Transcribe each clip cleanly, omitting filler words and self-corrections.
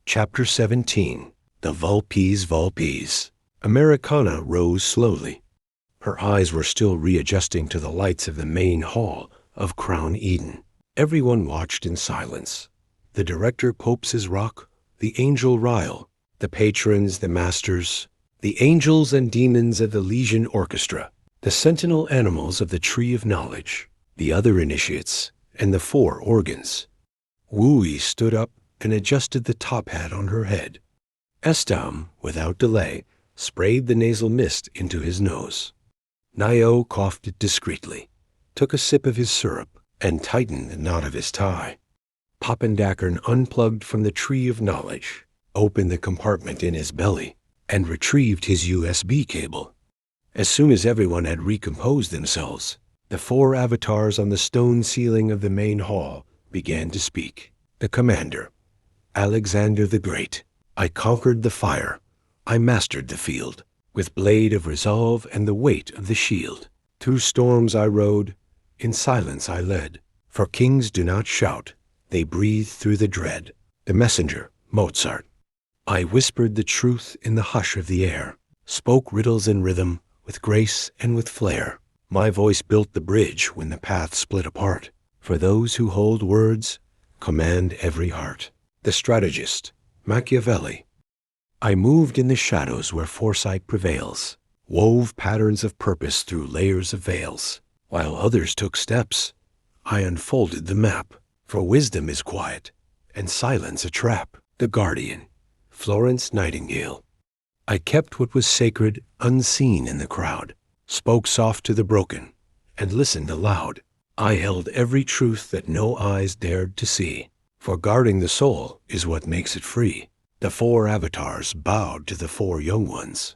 Chapter 17. The Vulpes. Americana rose slowly. Her eyes were still readjusting to the lights of the main hall of Crown Eden. Everyone watched in silence. The director Popes' Rock, the angel Ryle, the patrons, the masters, the angels and demons of the Legion Orchestra, the sentinel animals of the Tree of Knowledge, the other initiates, and the 4 organs. Wooey stood up and adjusted the top hat on her head. Estam, without delay, sprayed the nasal mist into his nose. Nio coughed it discreetly, took a sip of his syrup, and tightened the knot of his tie. Poppendakern unplugged from the Tree of Knowledge, opened the compartment in his belly, and retrieved his USB cable. As soon as everyone had recomposed themselves, the 4 avatars on the stone ceiling of the main hall began to speak. The commander, Alexander the Great. I conquered the fire. I mastered the field. With blade of resolve and the weight of the shield. Through storms I rode, in silence I led. For kings do not shout, they breathe through the dread. The messenger, Mozart. I whispered the truth in the hush of the air, spoke riddles in rhythm, with grace and with flair. My voice built the bridge when the path split apart. For those who hold words, command every heart. The strategist, Machiavelli. I moved in the shadows where foresight prevails, wove patterns of purpose through layers of veils. While others took steps, I unfolded the map, for wisdom is quiet, and silence a trap. The guardian, Florence Nightingale. I kept what was sacred unseen in the crowd, spoke soft to the broken, and listened aloud. I held every truth that no eyes dared to see, for guarding the soul is what makes it free. The 4 avatars bowed to the 4 young ones.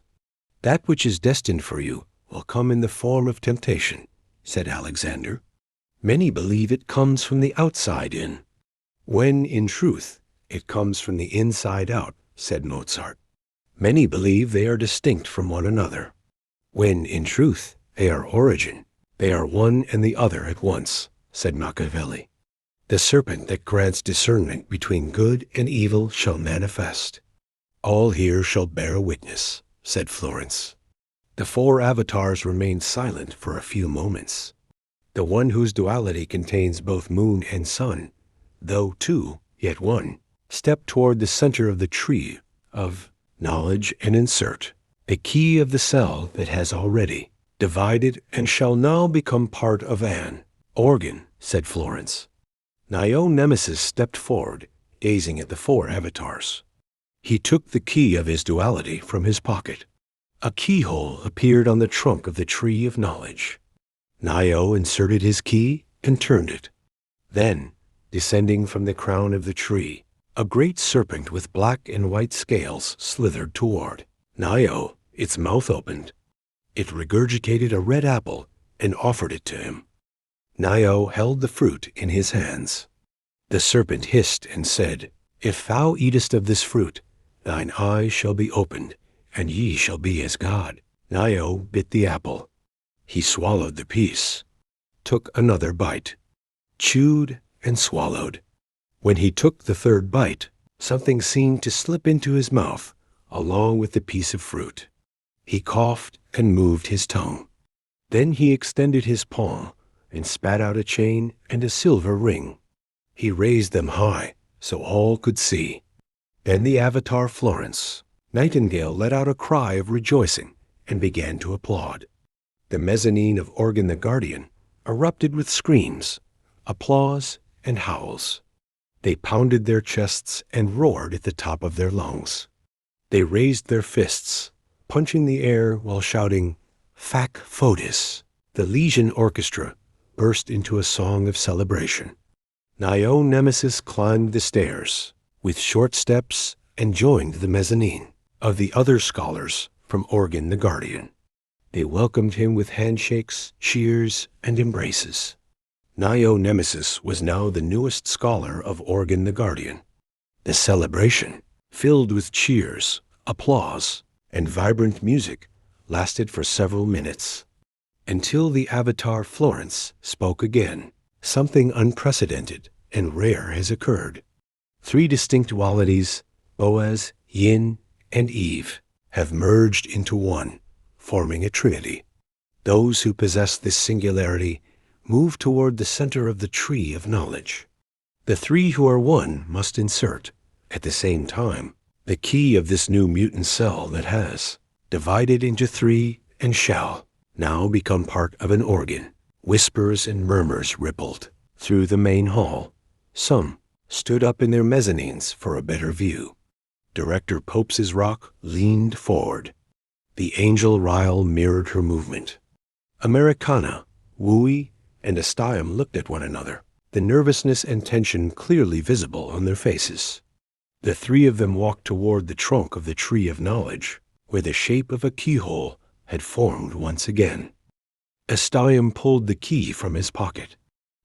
That which is destined for you will come in the form of temptation, said Alexander. Many believe it comes from the outside in, when in truth it comes from the inside out, said Mozart. Many believe they are distinct from one another, when in truth they are origin. They are one and the other at once, said Machiavelli. The serpent that grants discernment between good and evil shall manifest. All here shall bear witness, said Florence. The 4 avatars remained silent for a few moments. The one whose duality contains both moon and sun, though 2, yet 1, stepped toward the center of the tree of knowledge and insert the key of the cell that has already divided and shall now become part of an organ, said Florence. Nio Nemesis stepped forward, gazing at the 4 avatars. He took the key of his duality from his pocket. A keyhole appeared on the trunk of the Tree of Knowledge. Nio inserted his key and turned it. Then, descending from the crown of the tree, a great serpent with black and white scales slithered toward Nio. Its mouth opened. It regurgitated a red apple and offered it to him. Nio held the fruit in his hands. The serpent hissed and said, If thou eatest of this fruit, thine eyes shall be opened, and ye shall be as God. Nio bit the apple. He swallowed the piece, took another bite, chewed and swallowed. When he took the 3rd bite, something seemed to slip into his mouth along with the piece of fruit. He coughed and moved his tongue. Then he extended his palm and spat out a chain and a silver ring. He raised them high so all could see. Then the avatar Florence Nightingale let out a cry of rejoicing and began to applaud. The mezzanine of Organ the Guardian erupted with screams, applause, and howls. They pounded their chests and roared at the top of their lungs. They raised their fists, punching the air while shouting, Fac FOEDUS. The Legion Orchestra burst into a song of celebration. Nio Nemesis climbed the stairs with short steps and joined the mezzanine of the other scholars from Organ the Guardian. They welcomed him with handshakes, cheers, and embraces. Nio Nemesis was now the newest scholar of Organ the Guardian. The celebration, filled with cheers, applause, and vibrant music, lasted for several minutes, until the avatar Florence spoke again. Something unprecedented and rare has occurred. 3 distinct dualities, Boaz, Yin, and Eve have merged into one, forming a trinity. Those who possess this singularity move toward the center of the tree of knowledge. The three who are one must insert, at the same time, the key of this new mutant cell that has, divided into three and shall, now become part of an organ. Whispers and murmurs rippled through the main hall. Some stood up in their mezzanines for a better view. Director Popes's rock leaned forward. The angel Ryle mirrored her movement. Americana, Wooey, and Astiam looked at one another, the nervousness and tension clearly visible on their faces. The three of them walked toward the trunk of the tree of knowledge, where the shape of a keyhole had formed once again. Astiam pulled the key from his pocket.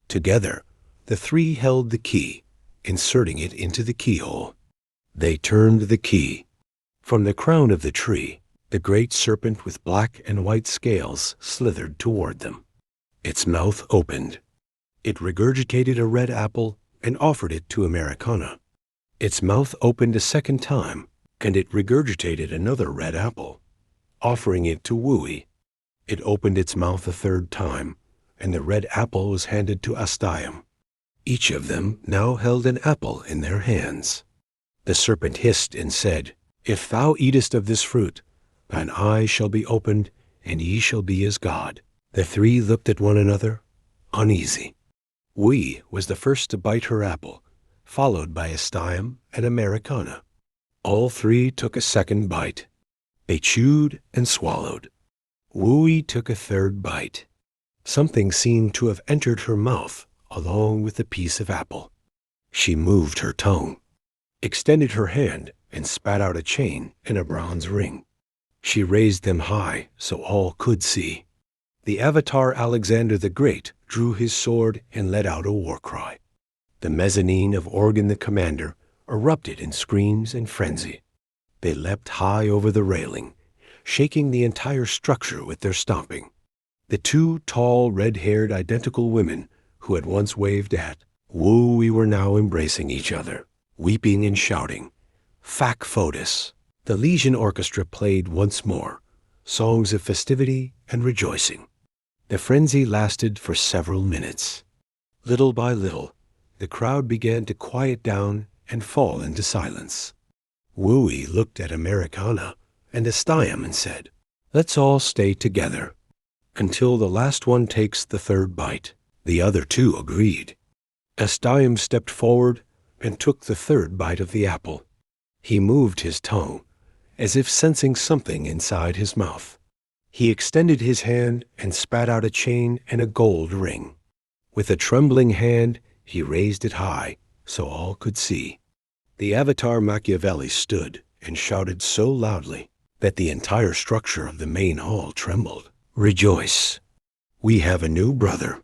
Together, the three held the key, inserting it into the keyhole. They turned the key. From the crown of the tree, the great serpent with black and white scales slithered toward them. Its mouth opened. It regurgitated a red apple and offered it to Americana. Its mouth opened a second time, and it regurgitated another red apple, offering it to Wooey. It opened its mouth a third time, and the red apple was handed to Astiam. Each of them now held an apple in their hands. The serpent hissed and said, "If thou eatest of this fruit, thine eyes shall be opened, and ye shall be as God." The three looked at one another, uneasy. Wooey was the first to bite her apple, followed by Astiam and Americana. All three took a second bite. They chewed and swallowed. Wooey took a third bite. Something seemed to have entered her mouth along with the piece of apple. She moved her tongue, extended her hand, and spat out a chain and a bronze ring. She raised them high so all could see. The avatar Alexander the Great drew his sword and let out a war cry. The mezzanine of Organ the Commander erupted in screams and frenzy. They leapt high over the railing, shaking the entire structure with their stomping. The two tall, red-haired, identical women who had once waved at Wooey were now embracing each other, weeping and shouting, "Fac FOEDUS!" The Legion Orchestra played once more, songs of festivity and rejoicing. The frenzy lasted for several minutes. Little by little, the crowd began to quiet down and fall into silence. Wooey looked at Americana and Astiam and said, "Let's all stay together until the last one takes the third bite." The other two agreed. Astiam stepped forward and took the third bite of the apple. He moved his tongue, as if sensing something inside his mouth. He extended his hand and spat out a chain and a gold ring. With a trembling hand, he raised it high so all could see. The avatar Machiavelli stood and shouted so loudly that the entire structure of the main hall trembled. "Rejoice! We have a new brother."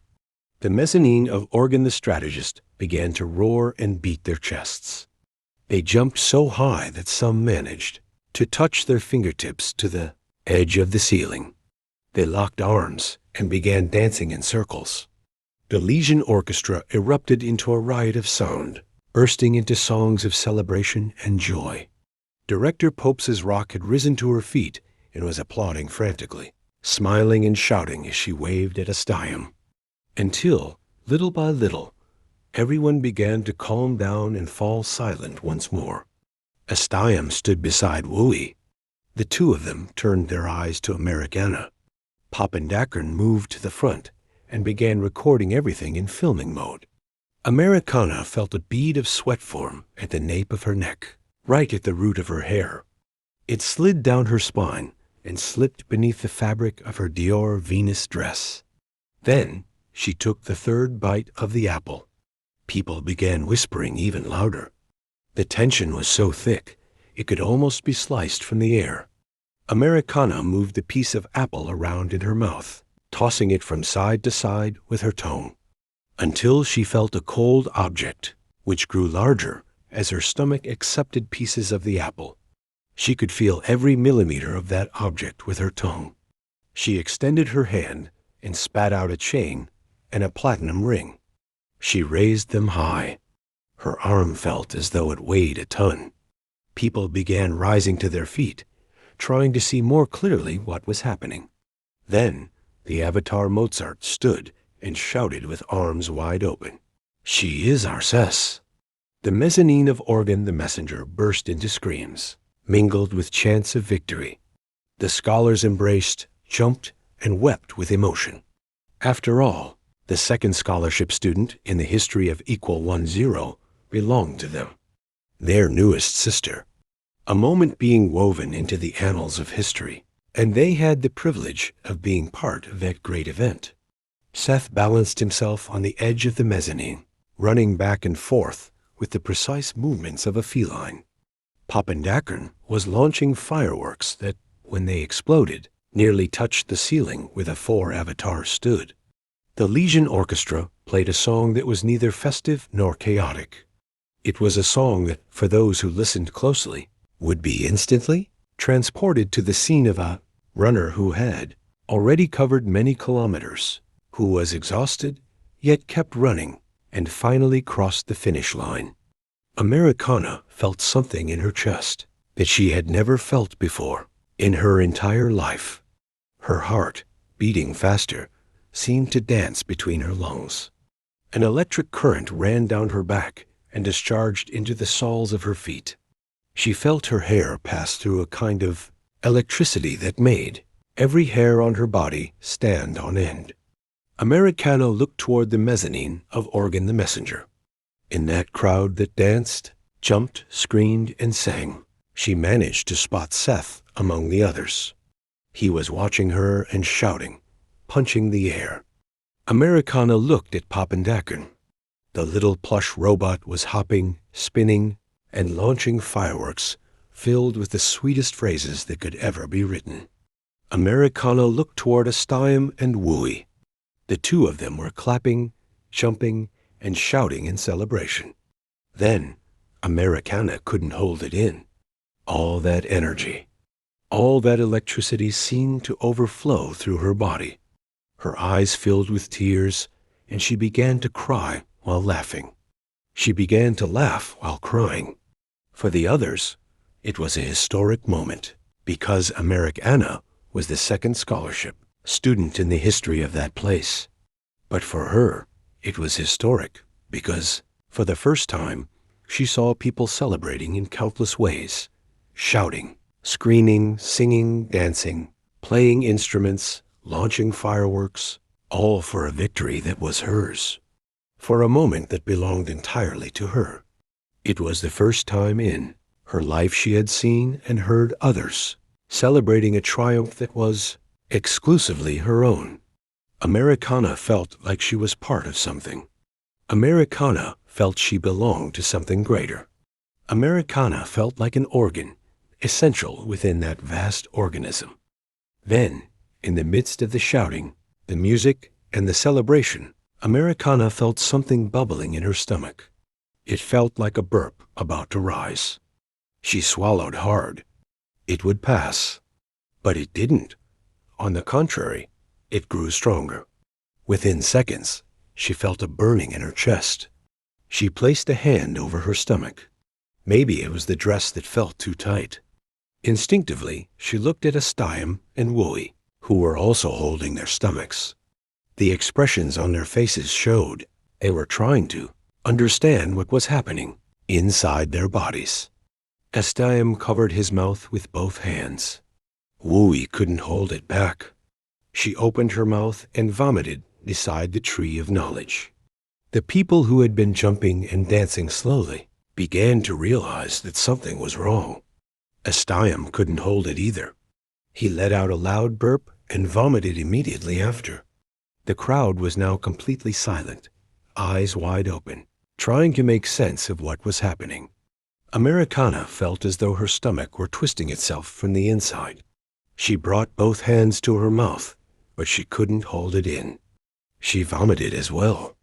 The mezzanine of Organ the Strategist began to roar and beat their chests. They jumped so high that some managed to touch their fingertips to the edge of the ceiling. They locked arms and began dancing in circles. The Legion Orchestra erupted into a riot of sound, bursting into songs of celebration and joy. Director Popes's rock had risen to her feet and was applauding frantically, smiling and shouting as she waved at Astiam. Until, little by little, everyone began to calm down and fall silent once more. Astiam stood beside Wooey. The two of them turned their eyes to Americana. Popendakern moved to the front and began recording everything in filming mode. Americana felt a bead of sweat form at the nape of her neck, right at the root of her hair. It slid down her spine and slipped beneath the fabric of her Dior Venus dress. Then she took the third bite of the apple. People began whispering even louder. The tension was so thick, it could almost be sliced from the air. Americana moved the piece of apple around in her mouth, tossing it from side to side with her tongue, until she felt a cold object, which grew larger as her stomach accepted pieces of the apple. She could feel every millimeter of that object with her tongue. She extended her hand and spat out a chain and a platinum ring. She raised them high. Her arm felt as though it weighed a ton. People began rising to their feet, trying to see more clearly what was happening. Then the avatar Mozart stood and shouted with arms wide open, "She is Arcès!" The mezzanine of Organ the Messenger burst into screams, mingled with chants of victory. The scholars embraced, jumped, and wept with emotion. After all, the second scholarship student in the history of Equal 10 belonged to them, their newest sister, a moment being woven into the annals of history, and they had the privilege of being part of that great event. Seth balanced himself on the edge of the mezzanine, running back and forth with the precise movements of a feline. Papandakern was launching fireworks that, when they exploded, nearly touched the ceiling where the four avatars stood. The Legion Orchestra played a song that was neither festive nor chaotic. It was a song that, for those who listened closely, would be instantly transported to the scene of a runner who had already covered many kilometers, who was exhausted, yet kept running, and finally crossed the finish line. Americana felt something in her chest that she had never felt before in her entire life. Her heart, beating faster, seemed to dance between her lungs. An electric current ran down her back and discharged into the soles of her feet. She felt her hair pass through a kind of electricity that made every hair on her body stand on end. Americana looked toward the mezzanine of Organ the Messenger. In that crowd that danced, jumped, screamed, and sang, she managed to spot Seth among the others. He was watching her and shouting, punching the air. Americana looked at Papandakern. The little plush robot was hopping, spinning, and launching fireworks filled with the sweetest phrases that could ever be written. Americana looked toward Astiam and Wooey. The two of them were clapping, jumping, and shouting in celebration. Then Americana couldn't hold it in. All that energy, all that electricity seemed to overflow through her body. Her eyes filled with tears, and she began to cry while laughing. She began to laugh while crying. For the others, it was a historic moment, because Americana was the second scholarship student in the history of that place. But for her, it was historic because, for the first time, she saw people celebrating in countless ways, shouting, screaming, singing, dancing, playing instruments, launching fireworks, all for a victory that was hers, for a moment that belonged entirely to her. It was the first time in her life she had seen and heard others celebrating a triumph that was exclusively her own. Americana felt like she was part of something. Americana felt she belonged to something greater. Americana felt like an organ, essential within that vast organism. Then, in the midst of the shouting, the music, and the celebration, Americana felt something bubbling in her stomach. It felt like a burp about to rise. She swallowed hard. It would pass. But it didn't. On the contrary, it grew stronger. Within seconds, she felt a burning in her chest. She placed a hand over her stomach. Maybe it was the dress that felt too tight. Instinctively, she looked at Astiam and Wooey, who were also holding their stomachs. The expressions on their faces showed they were trying to understand what was happening inside their bodies. Astiam covered his mouth with both hands. Wooey couldn't hold it back. She opened her mouth and vomited beside the tree of knowledge. The people who had been jumping and dancing slowly began to realize that something was wrong. Astiam couldn't hold it either. He let out a loud burp and vomited immediately after. The crowd was now completely silent, eyes wide open, trying to make sense of what was happening. Americana felt as though her stomach were twisting itself from the inside. She brought both hands to her mouth, but she couldn't hold it in. She vomited as well.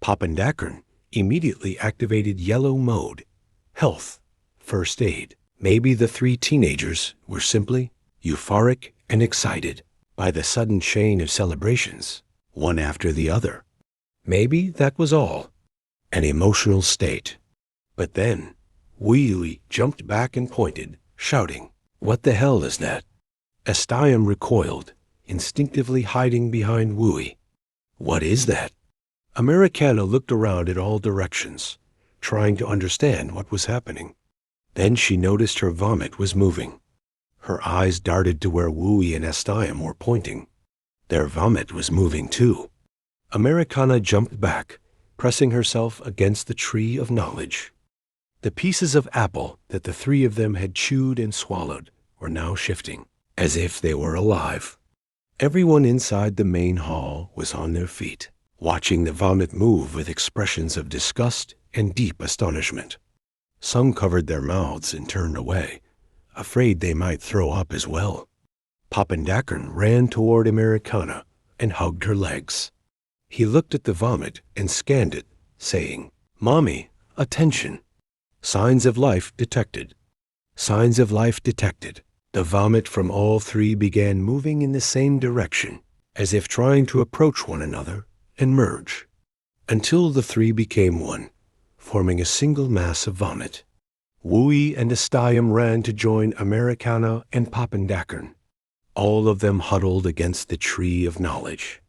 Papandakern immediately activated yellow mode, health, first aid. Maybe the three teenagers were simply euphoric and excited by the sudden chain of celebrations, one after the other. Maybe that was all, an emotional state. But then, Wooey jumped back and pointed, shouting, "What the hell is that?" Astium recoiled, instinctively hiding behind Wooey. "What is that?" Americana looked around in all directions, trying to understand what was happening. Then she noticed her vomit was moving. Her eyes darted to where Wooey and Astium were pointing. Their vomit was moving too. Americana jumped back, pressing herself against the tree of knowledge. The pieces of apple that the three of them had chewed and swallowed were now shifting, as if they were alive. Everyone inside the main hall was on their feet, watching the vomit move with expressions of disgust and deep astonishment. Some covered their mouths and turned away, afraid they might throw up as well. Pappendackern ran toward Americana and hugged her legs. He looked at the vomit and scanned it, saying, "Mommy, attention. Signs of life detected. Signs of life detected." The vomit from all three began moving in the same direction, as if trying to approach one another and merge, until the three became one, forming a single mass of vomit. Wooey and Astium ran to join Americana and Pappendackern. All of them huddled against the tree of knowledge.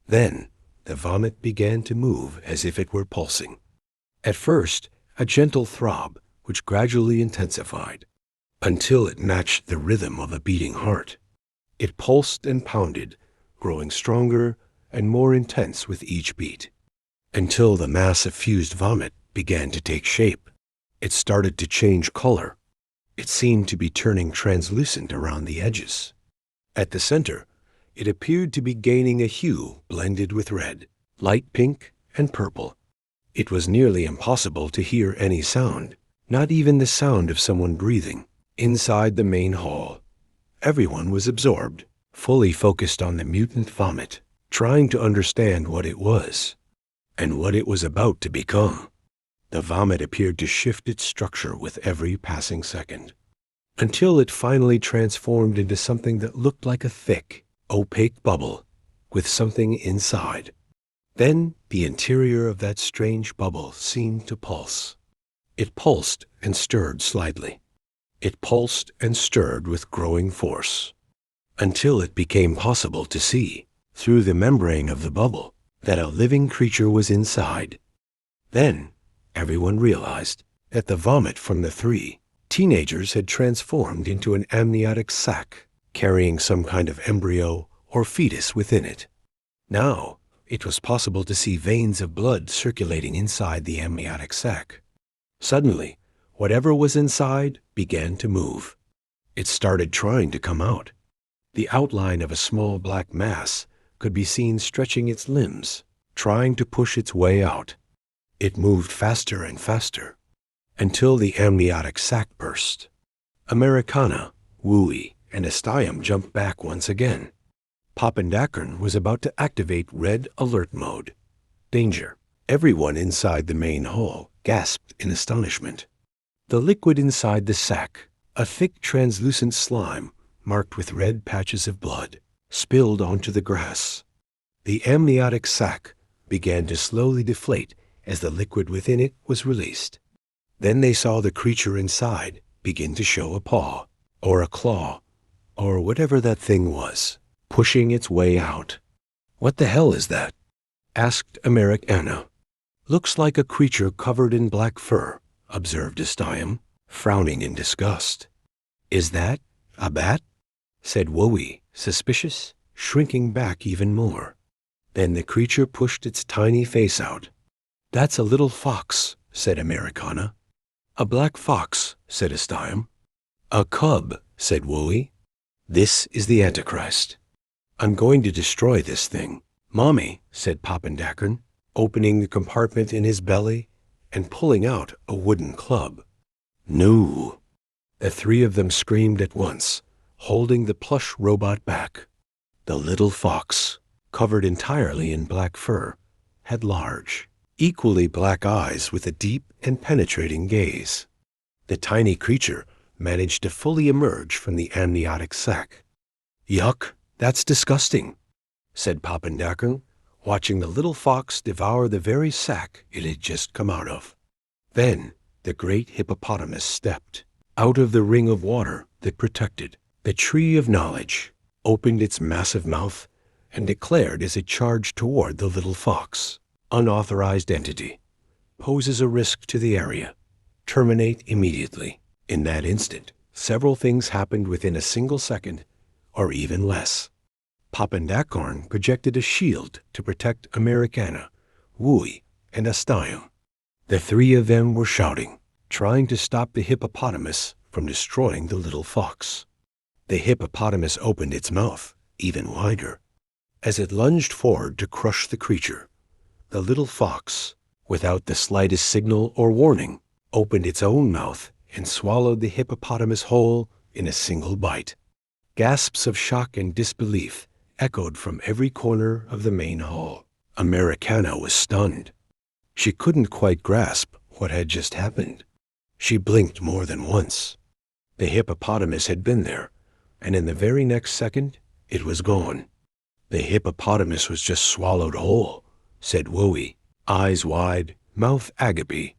Then the vomit began to move as if it were pulsing. At first, a gentle throb, which gradually intensified, until it matched the rhythm of a beating heart. It pulsed and pounded, growing stronger and more intense with each beat, until the mass of fused vomit began to take shape. It started to change color. It seemed to be turning translucent around the edges. At the center, it appeared to be gaining a hue blended with red, light pink, and purple. It was nearly impossible to hear any sound, not even the sound of someone breathing. Inside the main hall, everyone was absorbed, fully focused on the mutant vomit, trying to understand what it was and what it was about to become. The vomit appeared to shift its structure with every passing second, until it finally transformed into something that looked like a thick, opaque bubble with something inside. Then the interior of that strange bubble seemed to pulse. It pulsed and stirred slightly. It pulsed and stirred with growing force, until it became possible to see, through the membrane of the bubble, that a living creature was inside. Then everyone realized that the vomit from the three teenagers had transformed into an amniotic sac, carrying some kind of embryo or fetus within it. Now it was possible to see veins of blood circulating inside the amniotic sac. Suddenly, whatever was inside began to move. It started trying to come out. The outline of a small black mass could be seen stretching its limbs, trying to push its way out. It moved faster and faster, until the amniotic sac burst. Americana, Wooey, and Astium jumped back once again. Pappendackern was about to activate red alert mode. Danger. Everyone inside the main hall gasped in astonishment. The liquid inside the sac, a thick translucent slime marked with red patches of blood, spilled onto the grass. The amniotic sac began to slowly deflate as the liquid within it was released. Then they saw the creature inside begin to show a paw, or a claw, or whatever that thing was, pushing its way out. "What the hell is that?" asked Americana. "Looks like a creature covered in black fur," observed Astium, frowning in disgust. "Is that a bat?" said Wooey, suspicious, shrinking back even more. Then the creature pushed its tiny face out. "That's a little fox," said Americana. "A black fox," said Astium. "A cub," said Wooey. "This is the Antichrist. I'm going to destroy this thing." "Mommy," said Pappendackern, opening the compartment in his belly and pulling out a wooden club. "No." The three of them screamed at once, holding the plush robot back. The little fox, covered entirely in black fur, had large, equally black eyes with a deep and penetrating gaze. The tiny creature managed to fully emerge from the amniotic sac. "Yuck, that's disgusting," said Pappendackern, watching the little fox devour the very sac it had just come out of. Then The great hippopotamus stepped out of the ring of water that protected the tree of knowledge, opened its massive mouth, and declared as it charged toward the little fox, "Unauthorized entity. Poses a risk to the area. Terminate immediately." In that instant, several things happened within a single second, or even less. Papandakorn projected a shield to protect Americana, Wooey, and Astayum. The three of them were shouting, trying to stop the hippopotamus from destroying the little fox. The hippopotamus opened its mouth even wider. As it lunged forward to crush the creature, the little fox, without the slightest signal or warning, opened its own mouth and swallowed the hippopotamus whole in a single bite. Gasps of shock and disbelief echoed from every corner of the main hall. Americana was stunned. She couldn't quite grasp what had just happened. She blinked more than once. The hippopotamus had been there, and in the very next second, it was gone. "The hippopotamus was just swallowed whole," said Wooey, eyes wide, mouth agape.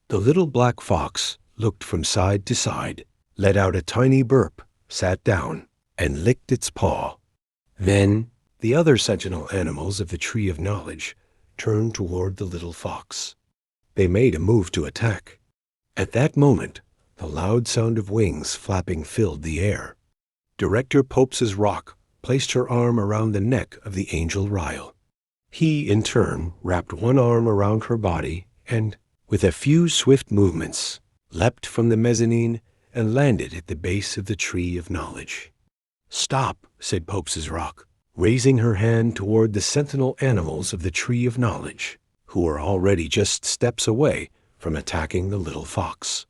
The little black fox looked from side to side, let out a tiny burp, sat down, and licked its paw. Then the other sentinel animals of the Tree of Knowledge turned toward the little fox. They made a move to attack. At that moment, the loud sound of wings flapping filled the air. Director Popes's Rock placed her arm around the neck of the angel Ryle. He, in turn, wrapped one arm around her body and, with a few swift movements, leapt from the mezzanine and landed at the base of the Tree of Knowledge. "Stop," said Popes's Rock, raising her hand toward the sentinel animals of the Tree of Knowledge, who were already just steps away from attacking the little fox.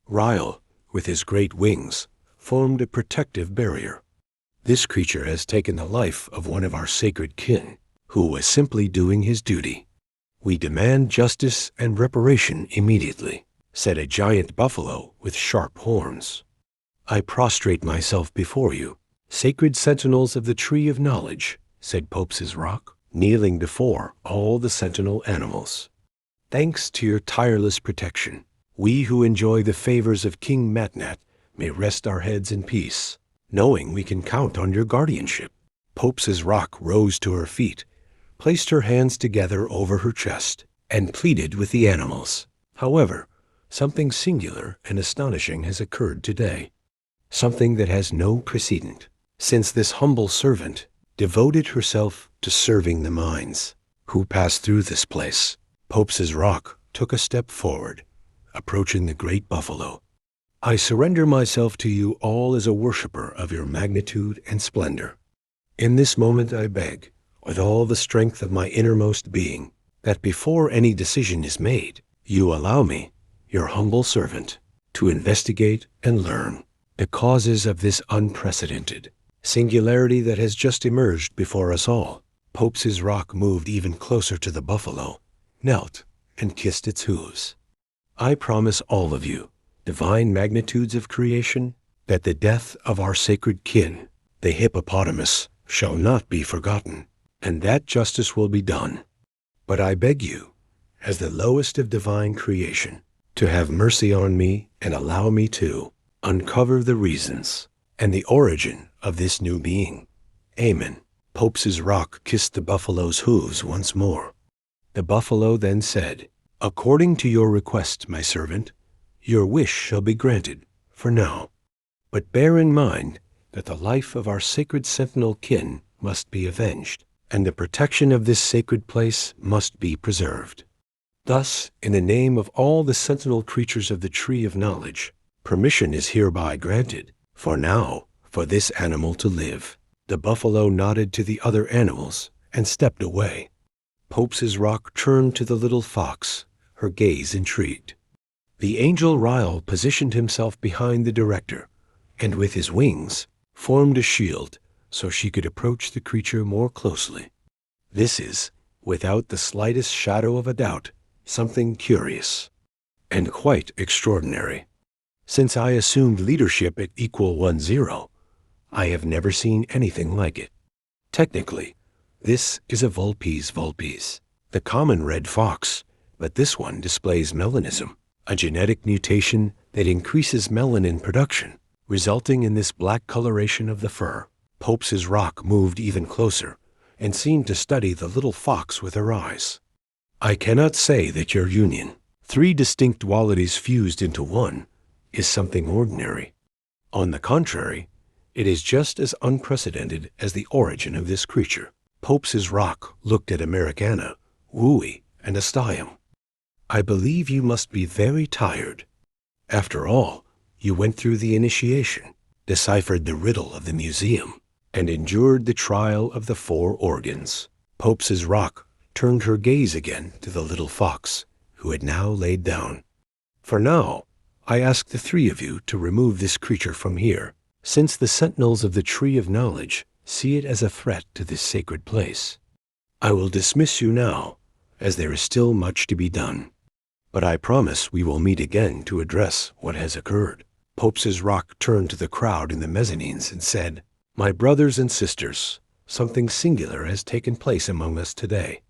Ryle, with his great wings, formed a protective barrier. "This creature has taken the life of one of our sacred kin, who was simply doing his duty. We demand justice and reparation immediately," said a giant buffalo with sharp horns. "I prostrate myself before you, sacred sentinels of the Tree of Knowledge," said Popes's Rock, kneeling before all the sentinel animals. "Thanks to your tireless protection, we who enjoy the favors of King MatNat may rest our heads in peace, knowing we can count on your guardianship." Popes's Rock rose to her feet, placed her hands together over her chest, and pleaded with the animals. "However, something singular and astonishing has occurred today, something that has no precedent, since this humble servant devoted herself to serving the minds who pass through this place." Popes's Rock took a step forward, approaching the great buffalo. "I surrender myself to you all as a worshiper of your magnitude and splendor. In this moment I beg, with all the strength of my innermost being, that before any decision is made, you allow me, your humble servant, to investigate and learn the causes of this unprecedented singularity that has just emerged before us all." Popes's Rock moved even closer to the buffalo, knelt, and kissed its hooves. "I promise all of you, divine magnitudes of creation, that the death of our sacred kin, the hippopotamus, shall not be forgotten, and that justice will be done. But I beg you, as the lowest of divine creation, to have mercy on me and allow me to uncover the reasons and the origin of this new being. Amen." Popes's Rock kissed the buffalo's hooves once more. The buffalo then said, "According to your request, my servant, your wish shall be granted, for now. But bear in mind that the life of our sacred sentinel kin must be avenged, and the protection of this sacred place must be preserved. Thus, in the name of all the sentinel creatures of the Tree of Knowledge, permission is hereby granted, for now, for this animal to live." The buffalo nodded to the other animals and stepped away. Popes's Rock turned to the little fox, her gaze intrigued. The angel Ryle positioned himself behind the director, and with his wings, formed a shield so she could approach the creature more closely. This is, without the slightest shadow of a doubt, something curious and quite extraordinary. Since I assumed leadership at equal 1-0, I have never seen anything like it. Technically, this is a vulpes vulpes, the common red fox, but this one displays melanism, a genetic mutation that increases melanin production, resulting in this black coloration of the fur. Pope's rock moved even closer and seemed to study the little fox with her eyes. I cannot say that your union, 3 distinct qualities fused into one, is something ordinary. On the contrary, it is just as unprecedented as the origin of this creature. Pope's rock looked at Americana, Wooey, and Astium. I believe you must be very tired. After all, you went through the initiation, deciphered the riddle of the museum, and endured the trial of the 4 organs. Pope's rock turned her gaze again to the little fox, who had now laid down. For now, I ask the 3 of you to remove this creature from here, since the sentinels of the Tree of Knowledge see it as a threat to this sacred place. I will dismiss you now, as there is still much to be done. But I promise we will meet again to address what has occurred. Pope's rock turned to the crowd in the mezzanines and said, My brothers and sisters, something singular has taken place among us today.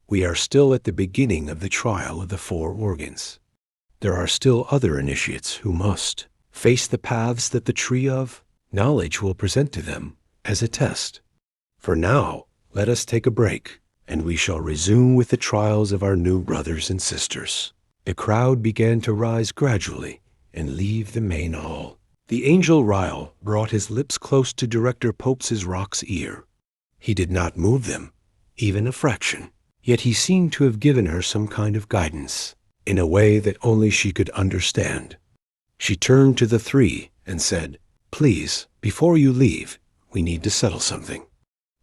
We are still at the beginning of the trial of the 4 organs. There are still other initiates who must face the paths that the Tree of Knowledge will present to them as a test. For now, let us take a break, and we shall resume with the trials of our new brothers and sisters. The crowd began to rise gradually and leave the main hall. The angel Ryle brought his lips close to Director Pope's rock's ear. He did not move them, even a fraction, yet he seemed to have given her some kind of guidance, in a way that only she could understand. She turned to the 3 and said, Please, before you leave, we need to settle something.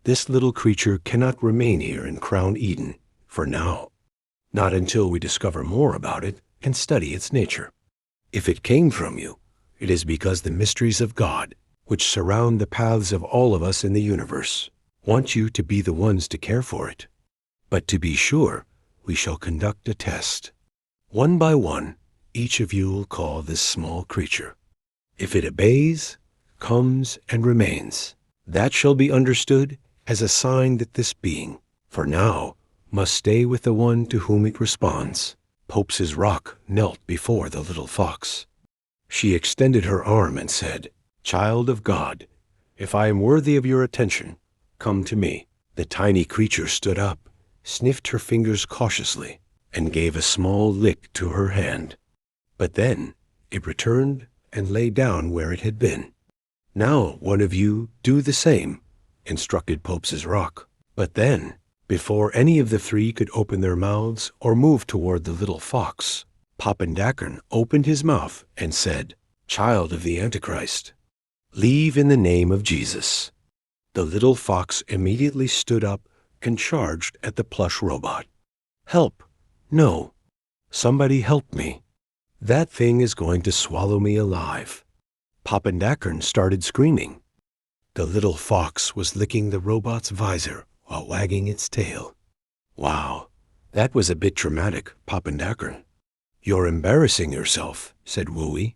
This little creature cannot remain here in Crown Eden, for now. Not until we discover more about it and study its nature. If it came from you, it is because the mysteries of God, which surround the paths of all of us in the universe, want you to be the ones to care for it. But to be sure, we shall conduct a test. One by one, each of you will call this small creature. If it obeys, comes, and remains, that shall be understood as a sign that this being, for now, must stay with the one to whom it responds. Pope's rock knelt before the little fox. She extended her arm and said, Child of God, if I am worthy of your attention, come to me. The tiny creature stood up, sniffed her fingers cautiously, and gave a small lick to her hand. But then it returned and lay down where it had been. Now one of you do the same, instructed Pope's rock. But then, before any of the 3 could open their mouths or move toward the little fox, Papandakern opened his mouth and said, Child of the Antichrist, leave in the name of Jesus. The little fox immediately stood up and charged at the plush robot. Help! No! Somebody help me! That thing is going to swallow me alive. Papandakern started screaming. The little fox was licking the robot's visor while wagging its tail. Wow, that was a bit dramatic, Papandakern. You're embarrassing yourself, said Wooey.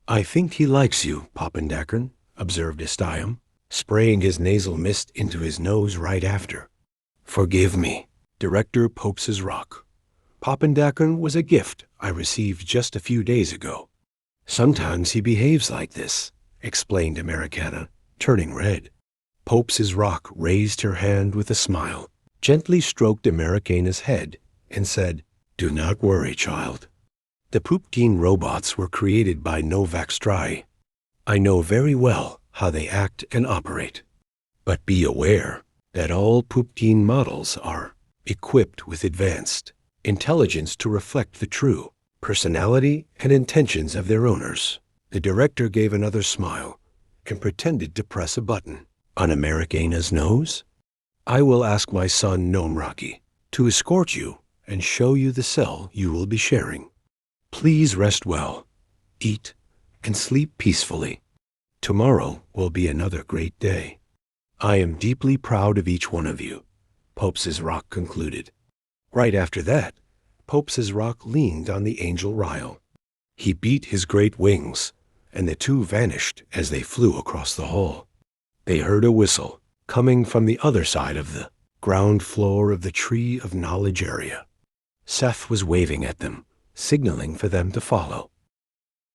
I think he likes you, Papandakern, observed Astium, spraying his nasal mist into his nose right after. Forgive me, Director Pope's rock. Papandakern was a gift I received just a few days ago. Sometimes he behaves like this, explained Americana, turning red. Pope's rock raised her hand with a smile, gently stroked Americana's head, and said, Do not worry, child. The Poopteen robots were created by Novak Strai. I know very well how they act and operate. But be aware that all Poopteen models are equipped with advanced intelligence to reflect the true personality and intentions of their owners. The director gave another smile and pretended to press a button on Americana's nose. I will ask my son Gnomrocky to escort you and show you the cell you will be sharing. Please rest well, eat, and sleep peacefully. Tomorrow will be another great day. I am deeply proud of each one of you, Pope's rock concluded. Right after that, Pope's rock leaned on the angel Ryle. He beat his great wings, and the 2 vanished as they flew across the hall. They heard a whistle coming from the other side of the ground floor of the Tree of Knowledge area. Seth was waving at them signaling for them to follow.